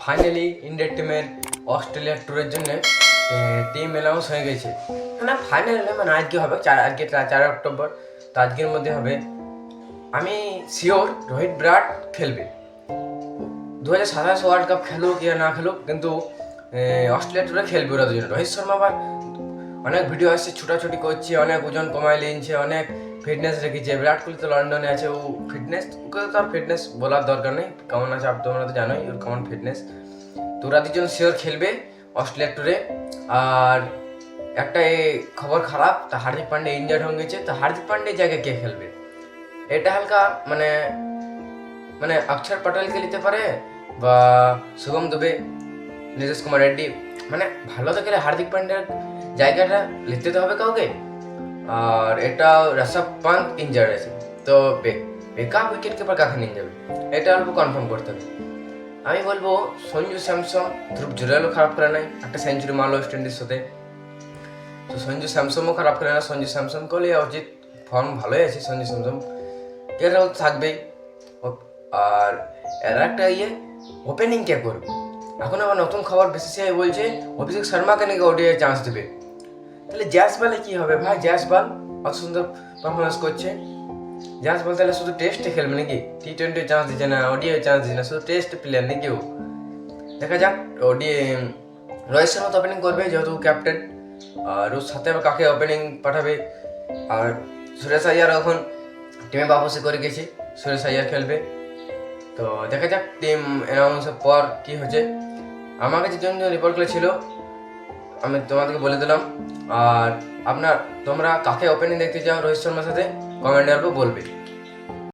Finally ইন্ডিয়ার টিমের Australia ট্যুরের জন্য টিম অ্যানাউন্স হয়ে গেছে। না ফাইনাল মানে আজকে হবে, আজকে 4 অক্টোবর। তো আজকের মধ্যে হবে। আমি শিওর রোহিত বিরাট খেলবে। 2027 ওয়ার্ল্ড কাপ খেলুক ইয়া না খেলুক, কিন্তু অস্ট্রেলিয়া ট্যুরে খেলবে ওরা দুজন। রোহিত শর্মা আবার অনেক ভিডিও আসছে, ছুটাছুটি করছে, অনেক ওজন কমায় নিয়েছে, অনেক ফিটনেস রেখেছে। বিরাট কোহলি তো লন্ডনে আছে, ও ফিটনেস, ওকে তো আর ফিটনেস বলার দরকার নেই কেমন আছে। তোমরা তো জানোই ওর কেমন ফিটনেস। তো ওরা দুজন শিওর খেলবে অস্ট্রেলিয়া ট্যুরে। আর একটা খবর খারাপ, তা হার্দিক পান্ডে ইনজার্ড হয়ে গেছে। তো হার্দিক পান্ডের জায়গায় কে খেলবে? এটা হালকা মানে মানে অক্ষর পটেলকে নিতে পারে, বা শুভম দুবে, নীতিশ কুমার রেড্ডি। মানে ভালো তো গেলে হার্দিক পান্ডের জায়গাটা নিতে তো হবে কাউকে। আর এটা ঋষভ পান্ত ইনজার্ড আছে, তো বেকআপ উইকেট কিপার কাকে নিয়ে যাবে এটা অল্প কনফার্ম করতে হবে। আমি বলবো সঞ্জু স্যামসন। ধ্রুব জুরেলও খারাপ করে নাই, একটা সেঞ্চুরি মারলো ওয়েস্ট ইন্ডিজ সাথে। তো সঞ্জু স্যামসনও খারাপ করে না, সঞ্জু স্যামসনকেও নেওয়া উচিত। ফর্ম ভালোই আছে সঞ্জু স্যামসন, এরাও থাকবেই। আর এরা একটা ওপেনিং কে করবে? এখন আবার নতুন খবর বিসিসিআই বলছে অভিষেক শর্মাকে নাকি ওডিআই চান্স দেবে। তাহলে জ্যাসবালে কি হবে ভাই? জ্যাসবাল অত সুন্দর পারফরমেন্স করছে। জ্যাসবাল তাহলে শুধু টেস্টে খেলবে নাকি? T20 চান্স দিচ্ছে না, ওডিআই চান্স দিচ্ছে না, শুধু টেস্ট প্লেয়ার নাকি ও? দেখা যাক। রোহিত শর্মা তো ওপেনিং করবে যেহেতু ক্যাপ্টেন। আর ওর সাথে আবার কাকে ওপেনিং পাঠাবে? আর সুরেশ আইয়ার এখন টিমে বাপসি করে গেছে, সুরেশ আইয়ার খেলবে। তো দেখা যাক টিম অ্যানাউন্সের পর কি হচ্ছে। আমার কাছে যে রিপোর্টগুলো ছিল আমি তোমাদেরকে বলে দিলাম। আর তোমরা কাকে ওপেনিং দেখতে চাও রোহিত শর্মার সাথে, কমেন্টে বলবে।